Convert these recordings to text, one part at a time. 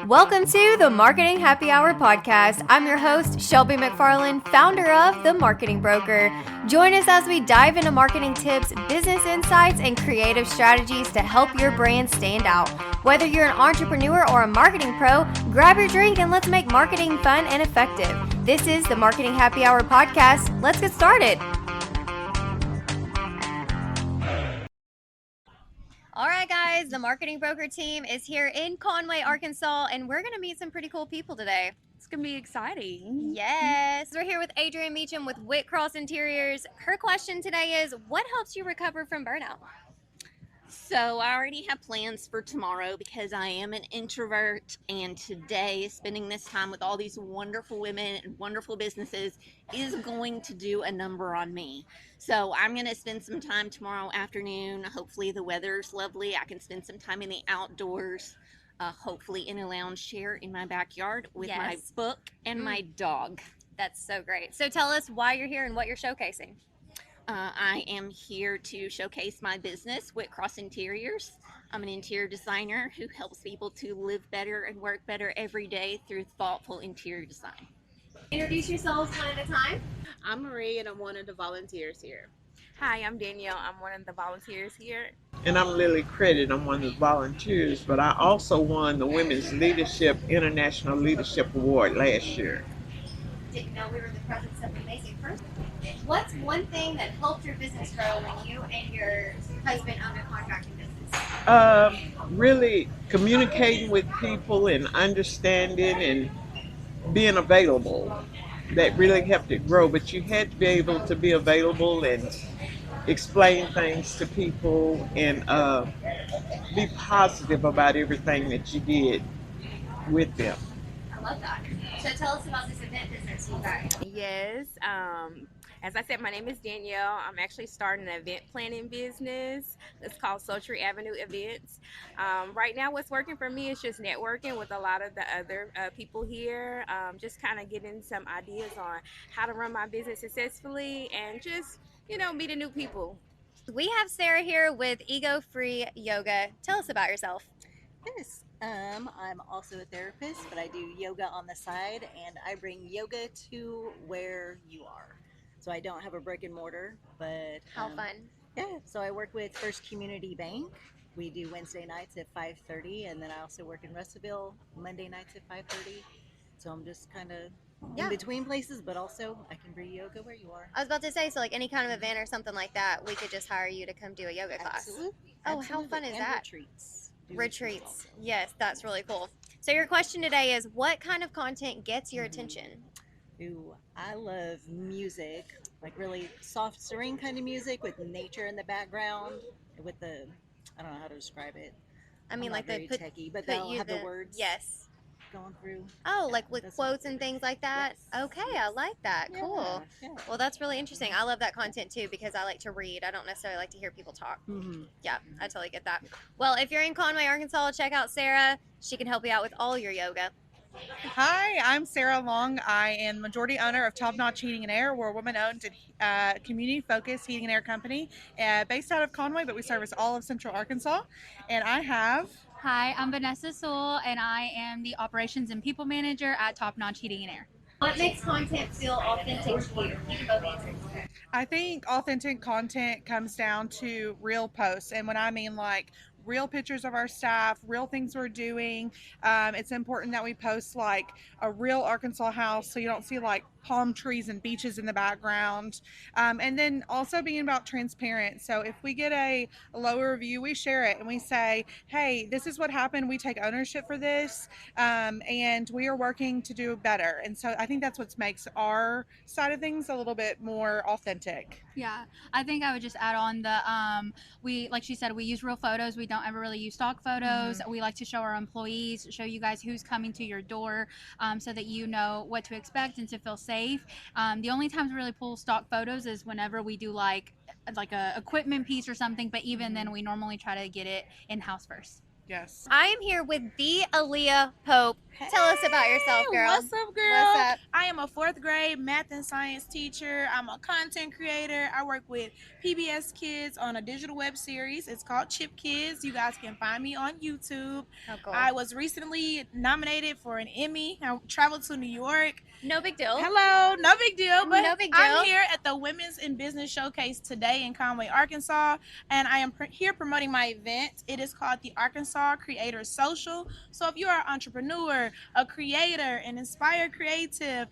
Welcome to the Marketing Happy Hour podcast. I'm your host, Shelby McFarland, founder of The Marketing Broker. Join us as we dive into marketing tips, business insights, and creative strategies to help your brand stand out. Whether you're an entrepreneur or a marketing pro, grab your drink and let's make marketing fun and effective. This is the Marketing Happy Hour podcast. Let's get started. All right, guys, the Marketing Broker team is here in Conway, Arkansas, and we're going to meet some pretty cool people today. It's going to be exciting. Yes. We're here with Adrienne Meacham with Whitcross Interiors. Her question today is, what helps you recover from burnout? So I already have plans for tomorrow because I am an introvert, and today spending this time with all these wonderful women and wonderful businesses is going to do a number on me. So I'm going to spend some time tomorrow afternoon. Hopefully the weather's lovely. I can spend some time in the outdoors, hopefully in a lounge chair in my backyard with my book and my dog. That's so great. So tell us why you're here and what you're showcasing. I am here to showcase my business, Whitcross Interiors. I'm an interior designer who helps people to live better and work better every day through thoughtful interior design. Introduce yourselves one at a time. I'm Marie, and I'm one of the volunteers here. Hi, I'm Danielle. I'm one of the volunteers here. And I'm Lily Credit. I'm one of the volunteers, but I also won the Women's Leadership International Leadership Award last year. Didn't know we were the presence of an amazing person. What's one thing that helped your business grow when you and your husband owned a contracting business? Really communicating with people and understanding and being available. That really helped it grow, but you had to be able to be available and explain things to people and be positive about everything that you did with them. I love that. So tell us about this event business you got. Yes. As I said, my name is Danielle. I'm actually starting an event planning business. It's called Sultry Avenue Events. Right now, what's working for me is just networking with a lot of the other people here. Just kind of getting some ideas on how to run my business successfully and just, meeting new people. We have Sarah here with Ego Free Yoga. Tell us about yourself. Yes, I'm also a therapist, but I do yoga on the side, and I bring yoga to where you are. So I don't have a brick and mortar, but How fun. Yeah, so I work with First Community Bank. We do Wednesday nights at 5:30, and then I also work in Russellville Monday nights at 5:30. So I'm just kind of in between places, but also I can bring yoga where you are. I was about to say, so like any kind of event or something like that, we could just hire you to come do a yoga class. Absolutely. Oh, how fun is And that? Retreats. Retreats. Yes, that's really cool. So your question today is, what kind of content gets your attention? Ooh, I love music, like really soft, serene kind of music with nature in the background, with the, I don't know how to describe it. I mean, I'm like not very techie, but they'll have the words going through. Oh, Yeah, like with that's quotes my and favorite. things like that? Yes, Okay, yes. I like that. Cool. Yeah. Well, that's really interesting. I love that content too because I like to read. I don't necessarily like to hear people talk. Mm-hmm. Yeah, I totally get that. Well, if you're in Conway, Arkansas, check out Sarah. She can help you out with all your yoga. Hi, I'm Sarah Long. I am majority owner of Top Notch Heating and Air. We're a woman-owned community-focused heating and air company based out of Conway, but we service all of Central Arkansas. And I have... Hi, I'm Vanessa Sewell, and I am the Operations and People Manager at Top Notch Heating and Air. What makes content feel authentic to you? You can both answer. I think authentic content comes down to real posts. And when I mean like real pictures of our staff, real things we're doing, it's important that we post like a real Arkansas house so you don't see like palm trees and beaches in the background. And then also being about transparent. So if we get a lower review, we share it and we say, hey, this is what happened. We take ownership for this and we are working to do better. And so I think that's what makes our side of things a little bit more authentic. Yeah, I think I would just add on the, like she said, we use real photos. We don't ever really use stock photos. We like to show our employees, show you guys who's coming to your door so that you know what to expect and to feel safe. The only times we really pull stock photos is whenever we do like a equipment piece or something, but even then we normally try to get it in-house first. Yes. I am here with the Aaliyah Pope. Tell us about yourself, girl. What's up, girl? What's up? I am a 4th grade math and science teacher. I'm a content creator. I work with PBS Kids on a digital web series. It's called Chip Kids. You guys can find me on YouTube. Oh, cool. I was recently nominated for an Emmy. I traveled to New York. No big deal. Hello, no big deal. But No big deal. I'm here at the Women's in Business Showcase today in Conway, Arkansas, and I am here promoting my event. It is called the Arkansas Creators Social. So if you are an entrepreneur, a creator, an inspired creative,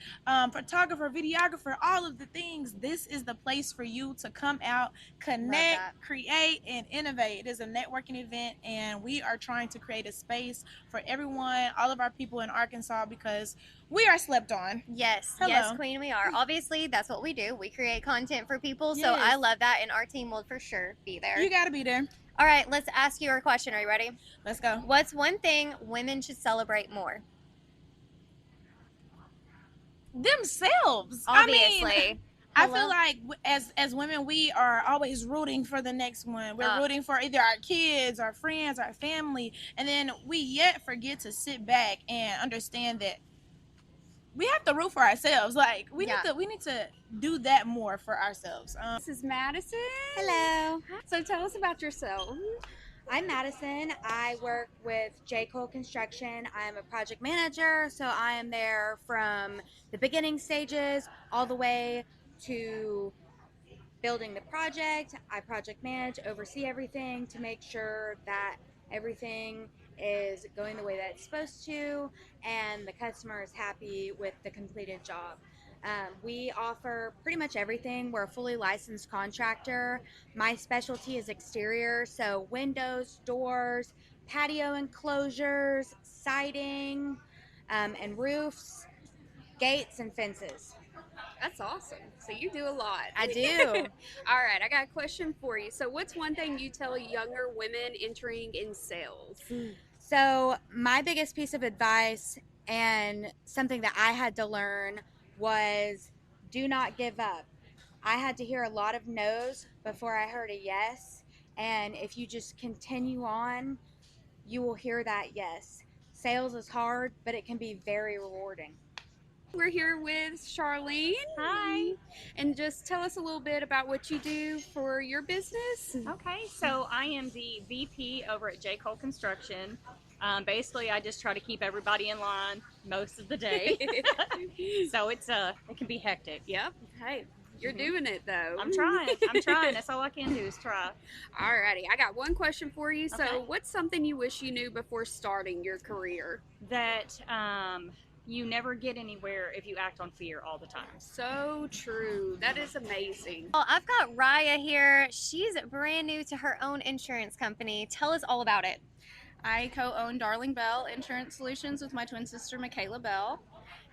photographer, videographer, all of the things, this is the place for you to come out, connect, create, and innovate. It is a networking event, and we are trying to create a space for everyone, all of our people in Arkansas, because we are slept on. Yes, Hello. yes, Queen, we are. Obviously, that's what we do. We create content for people, so Yes. I love that, and our team will for sure be there. You gotta be there. All right, let's ask you our question. Are you ready? Let's go. What's one thing women should celebrate more? Themselves. Obviously. I feel like as women, we are always rooting for the next one. We're rooting for either our kids, our friends, our family, and then we yet forget to sit back and understand that we have to root for ourselves. Like we need to do that more for ourselves. This is Madison. Hello. So tell us about yourself. I'm Madison. I work with J. Cole Construction. I am a project manager, so I am there from the beginning stages all the way to building the project. I project manage, oversee everything to make sure that everything is going the way that it's supposed to and the customer is happy with the completed job. We offer pretty much everything. We're a fully licensed contractor. My specialty is exterior, so windows, doors, patio enclosures, siding, and roofs, gates, and fences. That's awesome. So you do a lot. I do. All right, I got a question for you. So what's one thing you tell younger women entering in sales? So my biggest piece of advice and something that I had to learn was do not give up. I had to hear a lot of no's before I heard a yes. And if you just continue on, you will hear that yes. Sales is hard, but it can be very rewarding. We're here with Charlene. Hi. And just tell us a little bit about what you do for your business. Okay, so I am the VP over at J. Cole Construction. Basically, I just try to keep everybody in line most of the day. So it can be hectic. Yep. Hey, you're doing it though. I'm trying. That's all I can do is try. Alrighty, I got one question for you. So Okay. what's something you wish you knew before starting your career? That you never get anywhere if you act on fear all the time. So true. That is amazing. Well, I've got Raya here. She's brand new to her own insurance company. Tell us all about it. I co-own Darling Bell Insurance Solutions with my twin sister, Michaela Bell.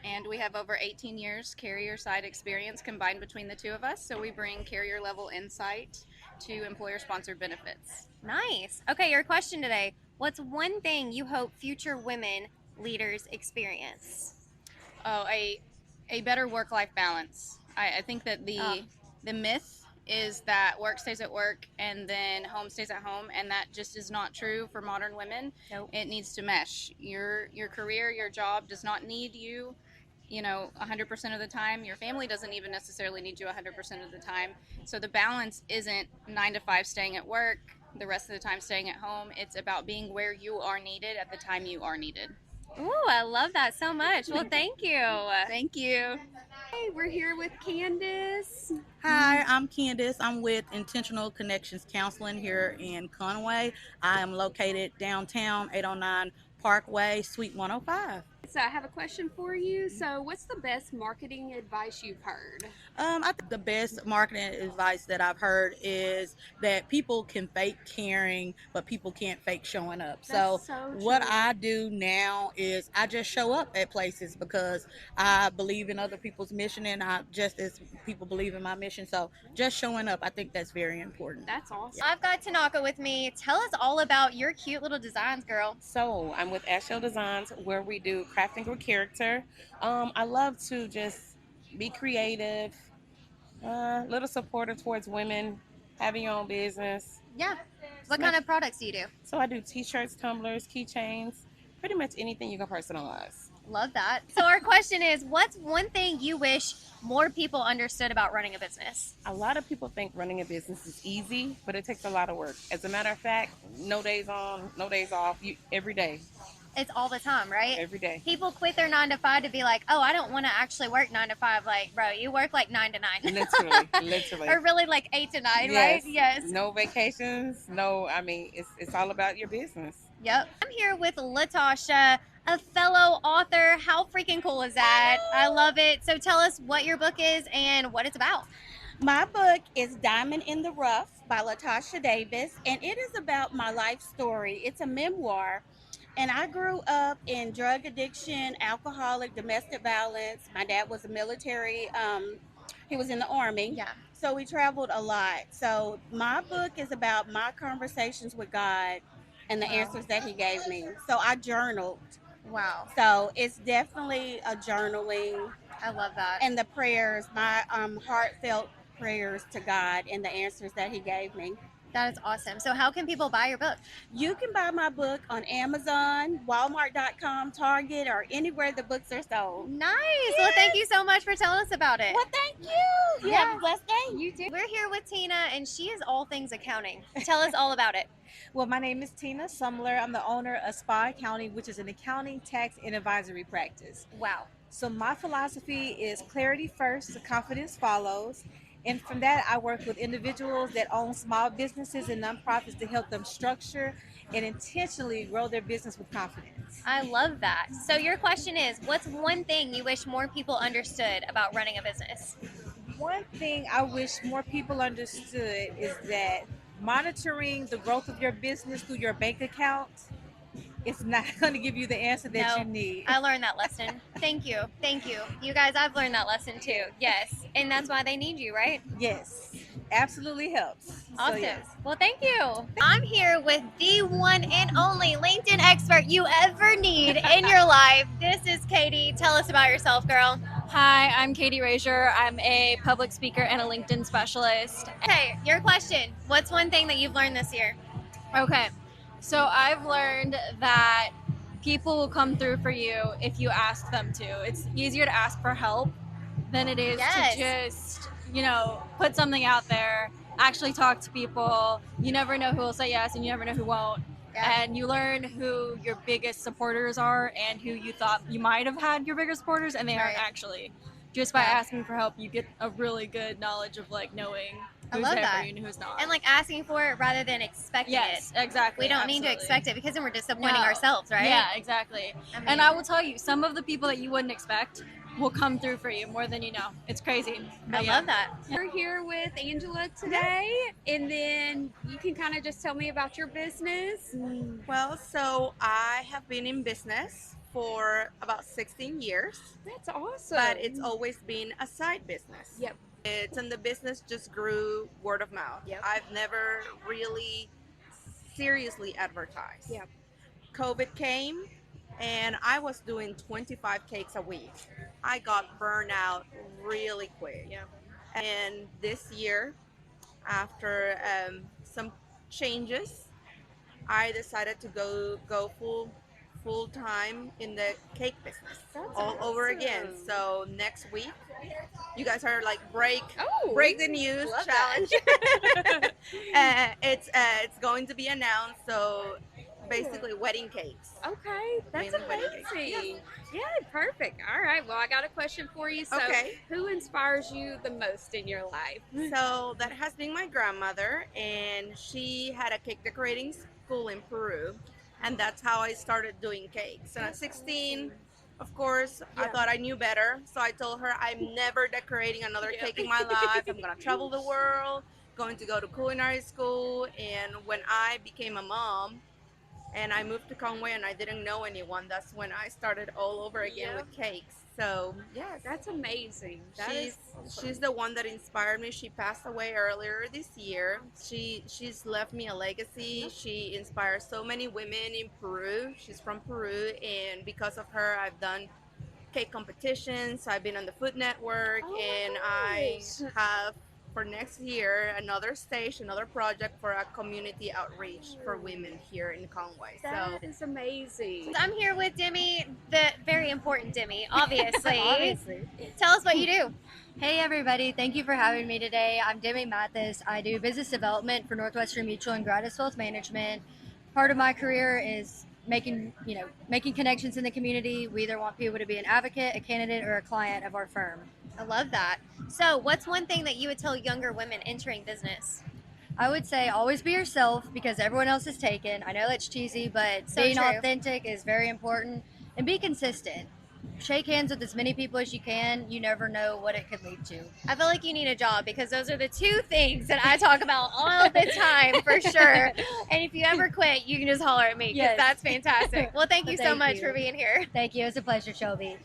And we have over 18 years carrier side experience combined between the two of us. So we bring carrier level insight to employer sponsored benefits. Nice. Okay, your question today. What's one thing you hope future women leaders experience? Oh, a better work-life balance. I think that the myth is that work stays at work and then home stays at home, and that just is not true for modern women. Nope. It needs to mesh. Your career, your job does not need you, 100% of the time. Your family doesn't even necessarily need you 100% of the time. So the balance isn't 9 to 5 staying at work, the rest of the time staying at home. It's about being where you are needed at the time you are needed. Ooh, I love that so much. Well, thank you. Thank you. Hey, we're here with Candace. Hi, I'm Candace. I'm with Intentional Connections Counseling here in Conway. I am located downtown, 809 Parkway, Suite 105. So I have a question for you. So what's the best marketing advice you've heard? I think the best marketing advice that I've heard is that people can fake caring, but people can't fake showing up. That's so what true. I do now is I just show up at places because I believe in other people's mission, and I just as people believe in my mission. So just showing up, I think that's very important. That's awesome. I've got Tanaka with me. Tell us all about your cute little designs, girl. So I'm with Ashell Designs, where we do crafting with character. I love to just be creative, little supportive towards women, having your own business. Yeah. What kind of products do you do? So I do t-shirts, tumblers, keychains, pretty much anything you can personalize. Love that. So our question is, what's one thing you wish more people understood about running a business? A lot of people think running a business is easy, but it takes a lot of work. As a matter of fact, no days on, no days off, every day. It's all the time, right? Every day. People quit their 9 to 5 to be like, oh, I don't want to actually work 9 to 5. Like, bro, you work like 9 to 9. Literally. Or really like 8 to 9, right? Yes. No vacations. No, it's all about your business. Yep. I'm here with Latasha, a fellow author. How freaking cool is that? I love it. So tell us what your book is and what it's about. My book is Diamond in the Rough by Latasha Davis, and it is about my life story. It's a memoir. And I grew up in drug addiction, alcoholic, domestic violence. My dad was a military, he was in the Army. Yeah. So we traveled a lot. So my book is about my conversations with God and the answers that he gave me. So I journaled. Wow. So it's definitely a journaling. I love that. And the prayers, my heartfelt prayers to God and the answers that he gave me. That is awesome. So how can people buy your book? You can buy my book on Amazon, Walmart.com, Target, or anywhere the books are sold. Nice. Yes. Well, thank you so much for telling us about it. Well, thank you. You have a blessed day. You too. We're here with Tina, and she is all things accounting. Tell us all about it. Well, my name is Tina Sumler. I'm the owner of Spa Accounting, which is an accounting, tax, and advisory practice. Wow. So my philosophy is clarity first, confidence follows. And from that, I work with individuals that own small businesses and nonprofits to help them structure and intentionally grow their business with confidence. I love that. So your question is, what's one thing you wish more people understood about running a business? One thing I wish more people understood is that monitoring the growth of your business through your bank account is not going to give you the answer that you need. I learned that lesson. Thank you. Thank you. You guys, I've learned that lesson too. Yes. And that's why they need you, right? Yes. Absolutely helps. Awesome. So, yes. Well, thank you. I'm here with the one and only LinkedIn expert you ever need in your life. This is Katie. Tell us about yourself, girl. Hi, I'm Katie Razier. I'm a public speaker and a LinkedIn specialist. Okay, your question. What's one thing that you've learned this year? Okay, so I've learned that people will come through for you if you ask them to. It's easier to ask for help than it is to just, put something out there, actually talk to people. You never know who will say yes and you never know who won't. Yeah. And you learn who your biggest supporters are and who you thought you might have had your biggest supporters and they aren't actually. Just by asking for help, you get a really good knowledge of knowing who's there for you and who's not. And asking for it rather than expecting it. Yes, exactly. We don't need to expect it because then we're disappointing ourselves, right? Yeah, exactly. And I will tell you, some of the people that you wouldn't expect will come through for you more than you know. It's crazy. I love that. We're here with Angela today, and then you can kind of just tell me about your business. Well, so I have been in business for about 16 years. That's awesome. But it's always been a side business. Yep. And the business just grew word of mouth. Yep. I've never really seriously advertised. Yep. COVID came and I was doing 25 cakes a week. I got burnout really quick. Yeah. And this year, after some changes, I decided to go full time in the cake business. That's all over again. awesome. So next week, you guys are break the news love challenge. It's going to be announced. So basically, wedding cakes. Okay, that's Mainly wedding amazing. cakes. Yeah, perfect. All right, well, I got a question for you. So, Okay. who inspires you the most in your life? So that has been my grandmother, and she had a cake decorating school in Peru, and that's how I started doing cakes. And at 16, of course, I thought I knew better, so I told her I'm never decorating another cake in my life. I'm gonna travel the world, going to go to culinary school, and when I became a mom, and I moved to Conway and I didn't know anyone, that's when I started all over again with cakes. So yeah, that's amazing. That is awesome. She's the one that inspired me. She passed away earlier this year. She's left me a legacy. She inspires so many women in Peru. She's from Peru, and because of her, I've done cake competitions. I've been on the Food Network, and I have for next year, another stage, another project for a community outreach for women here in Conway. That is amazing. I'm here with Demi, the very important Demi, obviously. Obviously. Tell us what you do. Hey everybody, thank you for having me today. I'm Demi Mathis. I do business development for Northwestern Mutual and Gratis Wealth Management. Part of my career is making connections in the community. We either want people to be an advocate, a candidate, or a client of our firm. I love that. So what's one thing that you would tell younger women entering business? I would say always be yourself because everyone else is taken. I know that's cheesy, but So being true. authentic is very important, and be consistent. Shake hands with as many people as you can. You never know what it could lead to. I feel like you need a job because those are the two things that I talk about all the time for sure. And if you ever quit, you can just holler at me because Yes. that's fantastic. Well, thank you so Thank much you. for being here. Thank you. It's a pleasure, Shelby.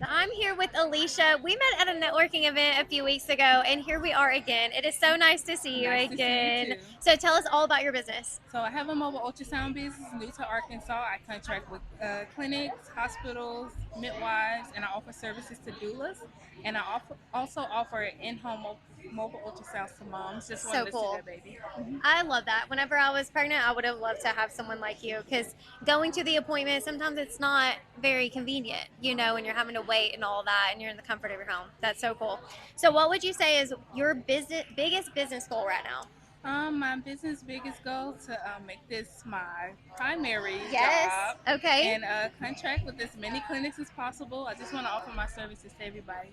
I'm here with Alicia. We met at a networking event a few weeks ago, and here we are again. It is so nice to see you Nice to see you again. too. So tell us all about your business. So I have a mobile ultrasound business new to Arkansas. I contract with clinics, hospitals, midwives, and I offer services to doulas. And I also offer in-home mobile ultrasounds to moms. Just So wanted to cool. see their baby. I love that. Whenever I was pregnant, I would have loved to have someone like you because going to the appointment, sometimes it's not very convenient, when you're having to wait and all that and you're in the comfort of your home. That's so cool. So what would you say is your biggest business goal right now? My business biggest goal to make this my primary Yes. job. Okay. And contract with as many clinics as possible. I just want to offer my services to everybody.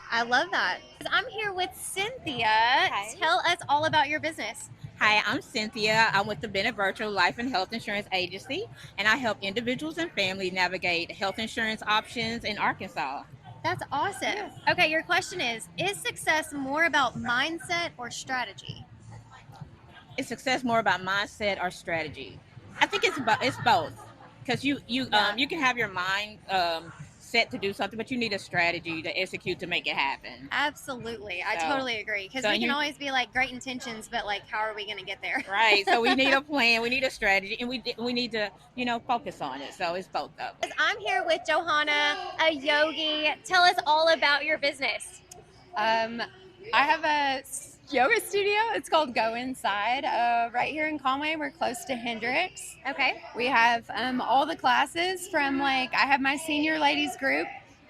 I love that. I'm here with Cynthia. Tell us all about your business. Hi, I'm Cynthia. I'm with the Bennett Virtual Life and Health Insurance Agency, and I help individuals and families navigate health insurance options in Arkansas. That's awesome. Okay, your question is success more about mindset or strategy? Is success more about mindset or strategy? I think it's both, because you can have your mind set to do something, but you need a strategy to execute to make it happen. Absolutely. I So- totally agree. Because so we can you- always be like great intentions, but like, how are we going to get there? Right. So we need a plan, we need a strategy, and we need to focus on it. So it's both of them. I'm here with Johanna, a yogi. Tell us all about your business. I have a yoga studio. It's called Go Inside. Right here in Conway, we're close to Hendrix. Okay. We have all the classes from I have my senior ladies group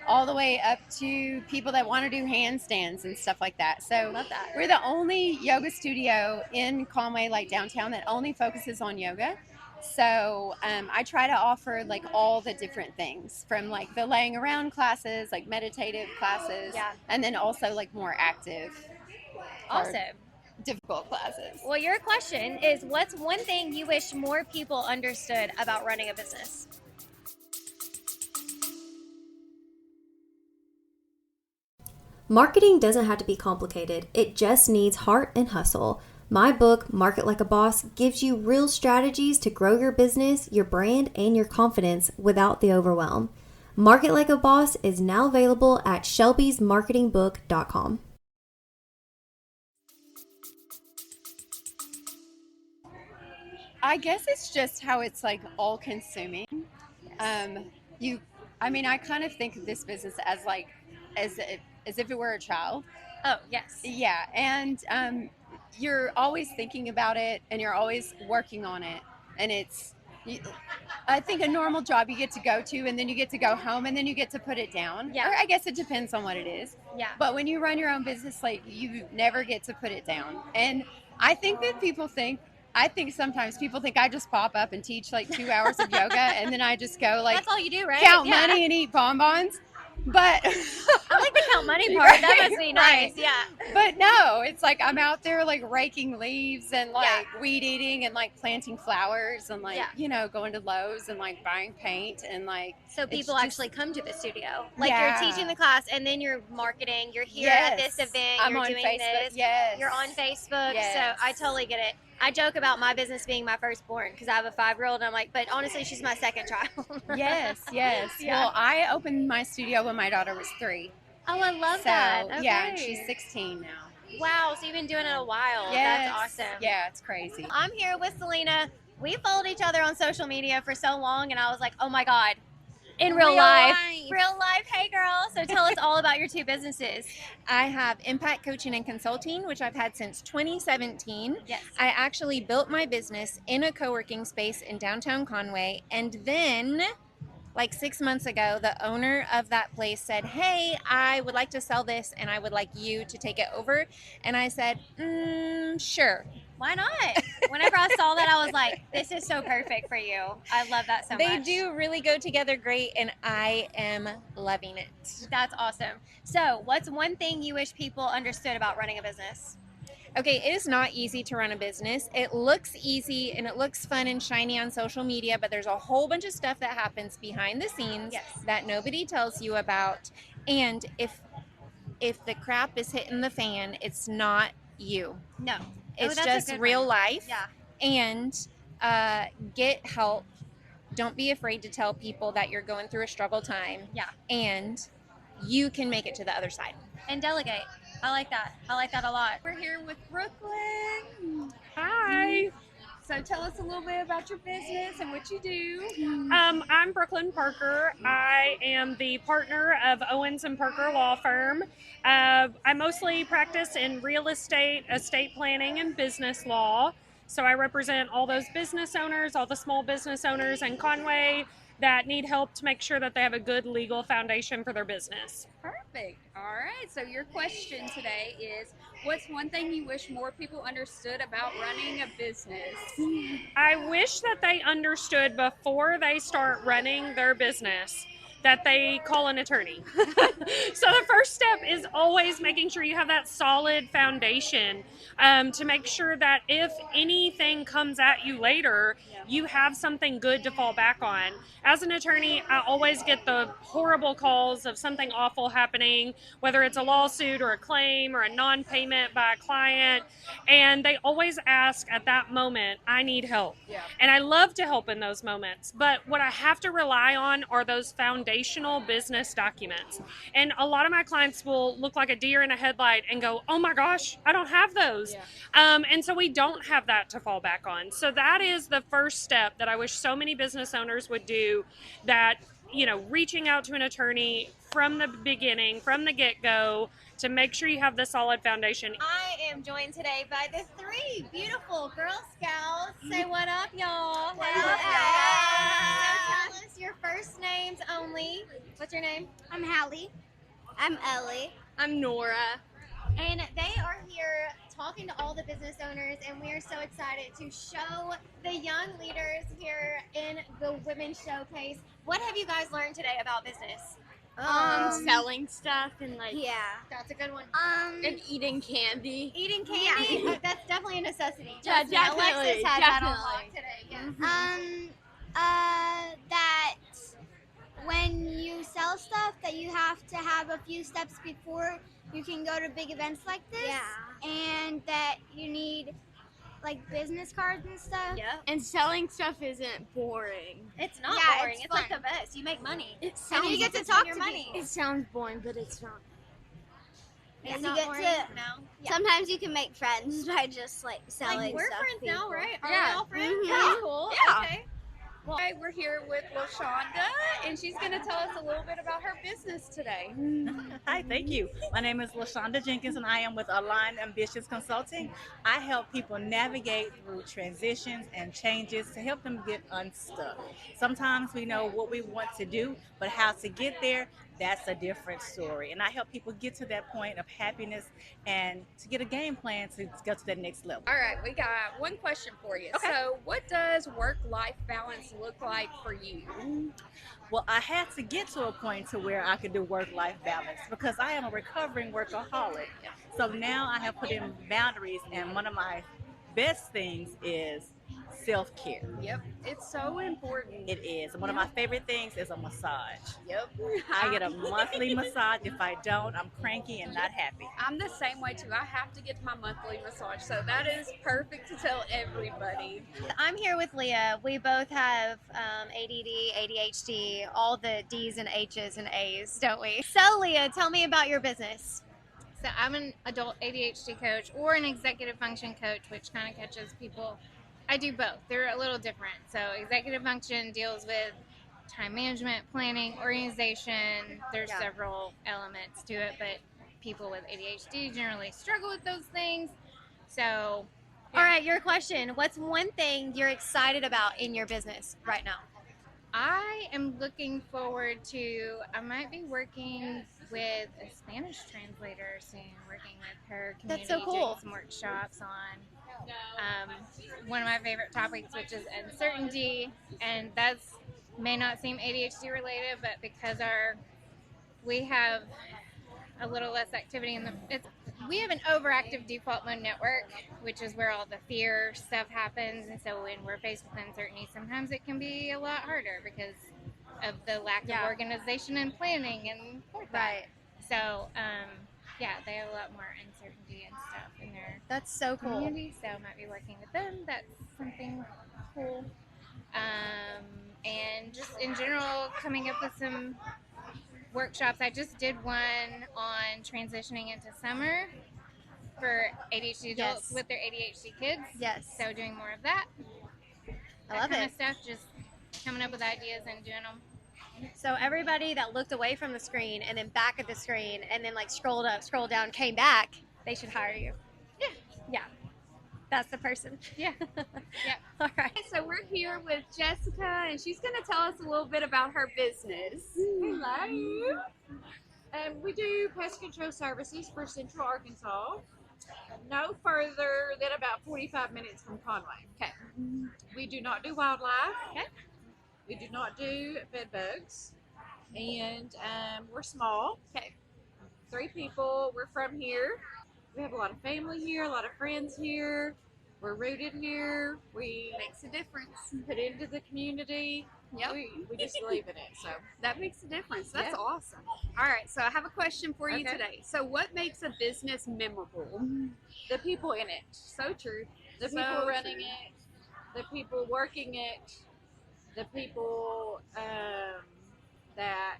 all the way up to people that want to do handstands and stuff like that. So Love that. we're the only yoga studio in Conway, downtown, that only focuses on yoga. So I try to offer all the different things from the laying around classes, meditative classes, and then also more active. Awesome. Difficult classes. Well, your question is what's one thing you wish more people understood about running a business? Marketing doesn't have to be complicated. It just needs heart and hustle. My book, Market Like a Boss, gives you real strategies to grow your business, your brand, and your confidence without the overwhelm. Market Like a Boss is now available at shelbysmarketingbook.com. I guess it's just how it's all consuming. I kind of think of this business as as if it were a child. Oh, yes. Yeah, and you're always thinking about it and you're always working on it, and I think a normal job you get to go to and then you get to go home and then you get to put it down. Yeah. Or I guess it depends on what it is. Yeah. But when you run your own business, you never get to put it down. And I think that sometimes people think I just pop up and teach 2 hours of yoga and then I just go That's all you do, right? count Yeah. money and eat bonbons. But I like the count money part. That must be nice. Right. Yeah. But no, it's I'm out there raking leaves and weed eating and planting flowers and going to Lowe's and buying paint and So it's people just- actually come to the studio. Yeah. You're teaching the class and then you're marketing. You're here at this event. I'm you're on doing Facebook. this. Yes. You're on Facebook. Yes. So I totally get it. I joke about my business being my firstborn because I have a 5-year-old and I'm like, but honestly, she's my second child. Yes. Yeah. Well, I opened my studio when my daughter was 3. Oh, I love So, that. Okay. yeah, and she's 16 now. Wow, so you've been doing it a while. Yes. That's awesome. Yeah, it's crazy. I'm here with Selena. We followed each other on social media for so long, and I was like, oh my God, in real life. Real life. Hey, girl. So tell us all about your two businesses. I have Impact Coaching and Consulting, which I've had since 2017. Yes. I actually built my business in a co-working space in downtown Conway, and then like 6 months ago, the owner of that place said, "Hey, I would like to sell this and I would like you to take it over." And I said, sure. Why not? Whenever I saw that, I was like, this is so perfect for you. I love that so They much. do really go together great, and I am loving it. That's awesome. So what's one thing you wish people understood about running a business? Okay, it is not easy to run a business. It looks easy and it looks fun and shiny on social media, but there's a whole bunch of stuff that happens behind the scenes that nobody tells you about. And if the crap is hitting the fan, it's not you. No. It's that's a just good real one. life. Yeah. And get help. Don't be afraid to tell people that you're going through a struggle time. Yeah. And you can make it to the other side. And delegate. I like that. I like that a lot. We're here with Brooklyn. Hi. So tell us a little bit about your business and what you do. I'm Brooklyn Parker. I am the partner of Owens and Parker Law Firm. I mostly practice in real estate, estate planning, and business law. So I represent all those business owners, all the small business owners in Conway that need help to make sure that they have a good legal foundation for their business. Perfect. All right. So your question today is, what's one thing you wish more people understood about running a business? I wish that they understood before they start running their business that they call an attorney. So the first step is always making sure you have that solid foundation to make sure that if anything comes at you later, you have something good to fall back on. As an attorney, I always get the horrible calls of something awful happening, whether it's a lawsuit or a claim or a non-payment by a client, and they always ask at that moment, I need help. Yeah. And I love to help in those moments, but what I have to rely on are those foundational business documents. And a lot of my clients will look like a deer in a headlight and go, oh my gosh, I don't have those. Yeah. And so we don't have that to fall back on. So that is the first step that I wish so many business owners would do, that, you know, reaching out to an attorney from the beginning, from the get-go, to make sure you have the solid foundation. I am joined today by the 3 beautiful Girl Scouts. Say what up, y'all. What up, y'all? So tell us your first names only. What's your name? I'm Hallie. I'm Ellie. I'm Nora. And they are here talking to all the business owners, and we are so excited to show the young leaders here in the Women's Showcase. What have you guys learned today about business? Selling stuff and That's a good one. and eating candy. Eating candy? That's definitely a necessity. Yeah, Trust me, definitely, Alexis had that on definitely. lock today. Yes. That when you sell stuff, that you have to have a few steps before you can go to big events like this. Yeah. And that you need like business cards and stuff. Yep. And selling stuff isn't boring. It's not Yeah, boring. it's It's like fun. the best. You make money. It And sounds you get to to talk spend to your money. It sounds boring, but it's not. It's And not you get boring. to No. sometimes you can make friends by just like selling Like, we're stuff friends to now, people. right? Are Yeah. we all friends? Mhm. That's cool. Yeah. Okay. Well, okay, we're here with LaShonda, and she's going to tell us a little bit about her business today. Hi, thank you. My name is LaShonda Jenkins, and I am with Aligned Ambitious Consulting. I help people navigate through transitions and changes to help them get unstuck. Sometimes we know what we want to do, but how to get there, that's a different story. And I help people get to that point of happiness and to get a game plan to go to that next level. All right, we got one question for you. Okay. So, what does work-life balance look like for you? Well, I had to get to a point to where I could do work-life balance because I am a recovering workaholic. So now I have put in boundaries, and one of my best things is self-care. Yep, it's so important. It is. And one of my favorite things is a massage. Yep. I get a monthly massage. If I don't, I'm cranky and not happy. I'm the same way too. I have to get my monthly massage, so that is perfect to tell everybody. I'm here with Leah. We both have ADD, ADHD, all the D's and H's and A's, don't we? So, Leah, tell me about your business. So I'm an adult ADHD coach or an executive function coach, which kind of catches people. I do both. They're a little different. So executive function deals with time management, planning, organization. There's several elements to it, but people with ADHD generally struggle with those things. So, all right, your question. What's one thing you're excited about in your business right now? I am looking forward to, I might be working with a Spanish translator soon, working with her community, That's so cool. doing some workshops on one of my favorite topics, which is uncertainty. And that's may not seem ADHD related, but because we have a little less activity we have an overactive default mode network, which is where all the fear stuff happens. And so when we're faced with uncertainty, sometimes it can be a lot harder because of the lack of organization and planning and forethought. So, they have a lot more uncertainty and stuff in their community. So I might be working with them. That's something cool. And just in general, coming up with some workshops. I just did one on transitioning into summer for ADHD adults with their ADHD kids. Yes. So doing more of that. I love kind it. of stuff, just coming up with ideas and doing them. So everybody that looked away from the screen and then back at the screen and then like scrolled up, scrolled down, came back, they should hire you. Yeah. Yeah. That's the person. Yeah. Yeah. All right. So we're here with Jessica, and she's going to tell us a little bit about her business. Hello. We do pest control services for Central Arkansas. No further than about 45 minutes from Conway. Okay. We do not do wildlife. Okay. We do not do bed bugs. And we're small. Okay. 3 people. We're from here. We have a lot of family here, a lot of friends here. We're rooted here. We makes a difference. Put into the community. Yep. We just believe in it. So that makes a difference. That's awesome. All right. So I have a question for you today. So what makes a business memorable? The people in it. So true. The people running it. The people working it. The people that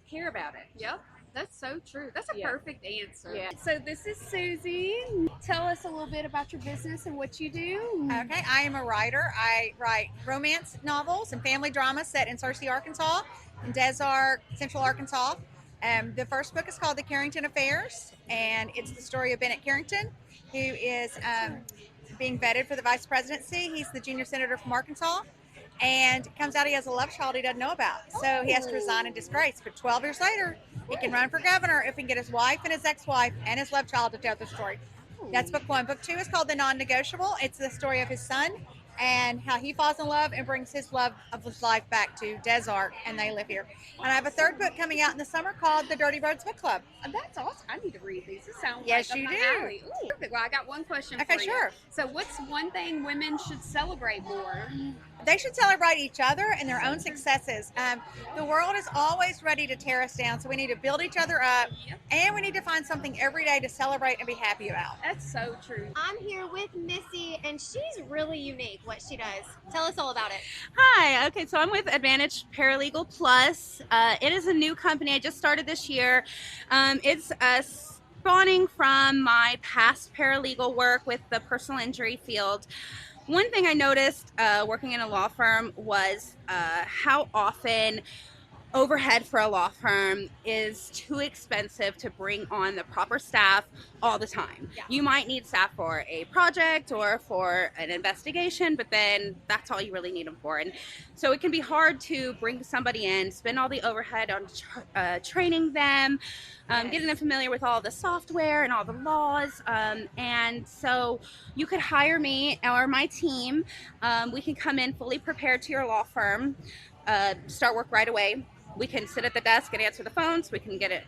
care about it. Yep. That's so true. That's a perfect answer. Yeah. So this is Susie. Tell us a little bit about your business and what you do. Okay, I am a writer. I write romance novels and family dramas set in Searcy, Arkansas, in Des Arc, Central Arkansas. The first book is called The Carrington Affairs, and it's the story of Bennett Carrington, who is being vetted for the vice presidency. He's the junior senator from Arkansas. And it comes out he has a love child he doesn't know about. So he has to resign in disgrace. But 12 years later, he can run for governor if he can get his wife and his ex-wife and his love child to tell the story. That's book 1. Book 2 is called The Non-Negotiable. It's the story of his son and how he falls in love and brings his love of his life back to Des Arc, and they live here. And I have a 3rd book coming out in the summer called The Dirty Birds Book Club. That's awesome. I need to read these. It sounds Yes, like you up my do. alley. Ooh, perfect. Well, I got one question Okay, for you. sure. So what's one thing women should celebrate more? They should celebrate each other and their own successes. The world is always ready to tear us down, so we need to build each other up, and we need to find something every day to celebrate and be happy about. That's so true. I'm here with Missy, and she's really unique what she does. Tell us all about it. Hi. Okay, so I'm with Advantage Paralegal Plus. It is a new company I just started this year. It's spawning from my past paralegal work with the personal injury field. One thing I noticed working in a law firm was how often overhead for a law firm is too expensive to bring on the proper staff all the time. Yeah. You might need staff for a project or for an investigation, but then that's all you really need them for. And so it can be hard to bring somebody in, spend all the overhead on training them, getting them familiar with all the software and all the laws. And so you could hire me or my team. We can come in fully prepared to your law firm, start work right away. We can sit at the desk and answer the phones. We can get it,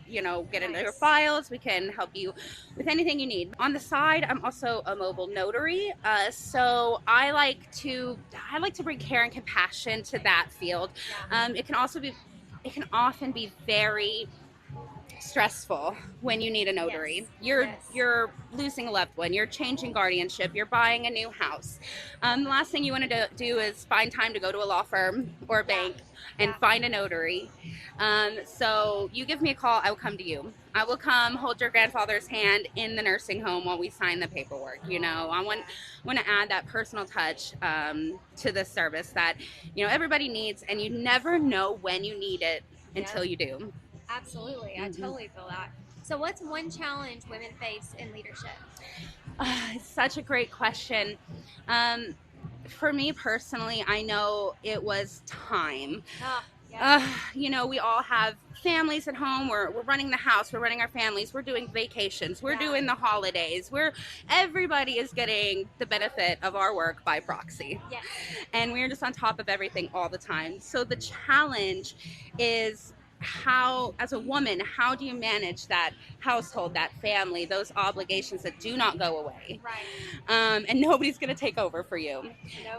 get into your files. We can help you with anything you need. On the side, I'm also a mobile notary. So I like to bring care and compassion to that field. It can often be very stressful when you need a notary. You're losing a loved one, you're changing guardianship, you're buying a new house. The last thing you want to do is find time to go to a law firm or a bank and find a notary. So you give me a call, I will come to you. I will come hold your grandfather's hand in the nursing home while we sign the paperwork. You know, I want to add that personal touch to this service that, you know, everybody needs, and you never know when you need it until you do. Absolutely. I totally feel that. So what's one challenge women face in leadership? It's such a great question. For me personally, I know it was time. You know, we all have families at home. We're running the house. We're running our families. We're doing vacations. We're doing the holidays. Everybody is getting the benefit of our work by proxy. Yes. And we're just on top of everything all the time. So the challenge is, how, as a woman, how do you manage that household, that family, those obligations that do not go away? Right. And nobody's going to take over for you.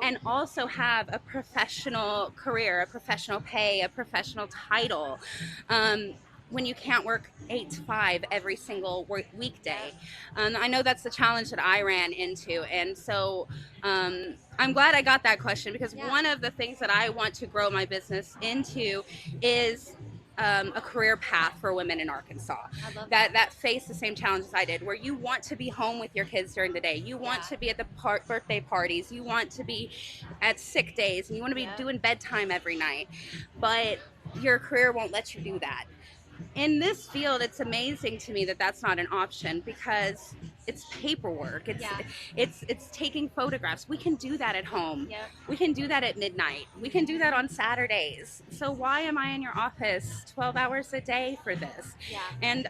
And also have a professional career, a professional pay, a professional title. When you can't work 8 to 5 every single weekday. I know that's the challenge that I ran into. And so I'm glad I got that question, because one of the things that I want to grow my business into is a career path for women in Arkansas that face the same challenges I did, where you want to be home with your kids during the day, you want to be at the birthday parties, you want to be at sick days, and you want to be doing bedtime every night, but your career won't let you do that. In this field, it's amazing to me that that's not an option, because it's paperwork. It's taking photographs. We can do that at home. We can do that at midnight. We can do that on Saturdays. So why am I in your office 12 hours a day for this? And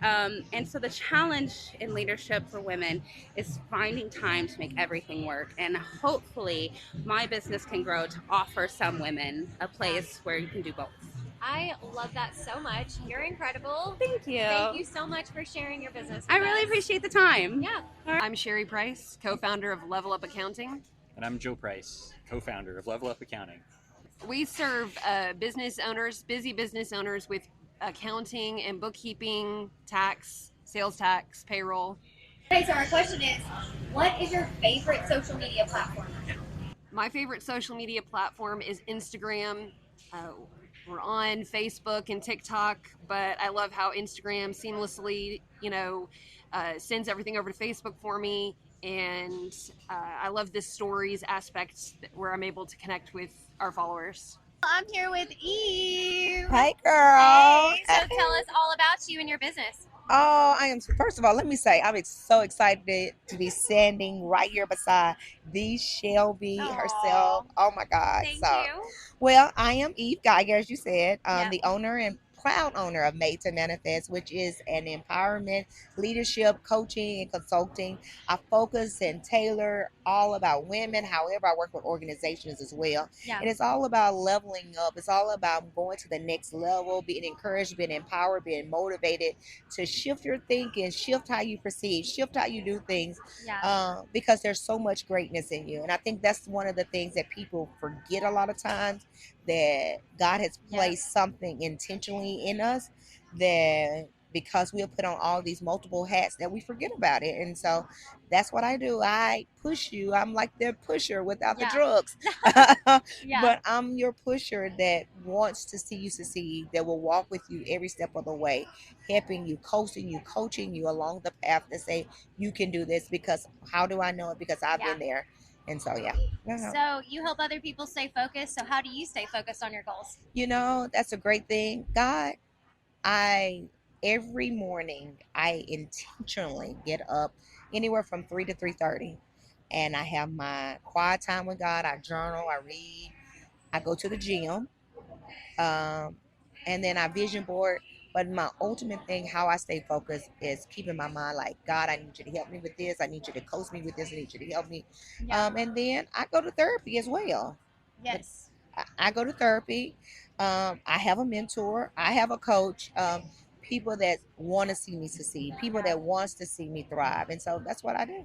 so the challenge in leadership for women is finding time to make everything work. And hopefully my business can grow to offer some women a place where you can do both. I love that so much. You're incredible. Thank you. Thank you so much for sharing your business with I really us. appreciate the time. Yeah. I'm Sherry Price, co-founder of Level Up Accounting. And I'm Joe Price, co-founder of Level Up Accounting. We serve business owners, busy business owners, with accounting and bookkeeping, tax, sales tax, payroll. Okay, so our question is, what is your favorite social media platform? My favorite social media platform is Instagram. We're on Facebook and TikTok, but I love how Instagram seamlessly, sends everything over to Facebook for me. And I love this stories aspect where I'm able to connect with our followers. I'm here with Eve. Hey, girl. Hey, so tell us all about you and your business. Oh, first of all, let me say, I'm so excited to be standing right here beside the Shelby herself. Oh my God. Thank you. Well, I am Eve Geiger, as you said, the owner and proud owner of Made to Manifest, which is an empowerment, leadership, coaching, and consulting. I focus and tailor all about women. However, I work with organizations as well. And it's all about leveling up. It's all about going to the next level, being encouraged, being empowered, being motivated to shift your thinking, shift how you perceive, shift how you do things, because there's so much greatness in you. And I think that's one of the things that people forget a lot of times, that God has placed something intentionally in us, that because we'll put on all these multiple hats that we forget about it. And so that's what I do. I push you. I'm like the pusher without the drugs. But I'm your pusher that wants to see you succeed, that will walk with you every step of the way, helping you, coaching you along the path to say, you can do this. Because how do I know it? Because I've been there. And so, So you help other people stay focused. So how do you stay focused on your goals? That's a great thing. God, every morning, I intentionally get up anywhere from 3 to 3:30. And I have my quiet time with God. I journal, I read, I go to the gym. And then I vision board. But my ultimate thing, how I stay focused, is keeping my mind like, God, I need you to help me with this. I need you to coach me with this. I need you to help me. And then I go to therapy as well. Yes. I go to therapy. I have a mentor. I have a coach. People that want to see me succeed. People that wants to see me thrive. And so that's what I do.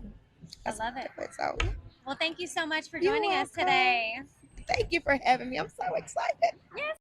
I love it. So, well, thank you so much for joining us today. Thank you for having me. I'm so excited. Yes,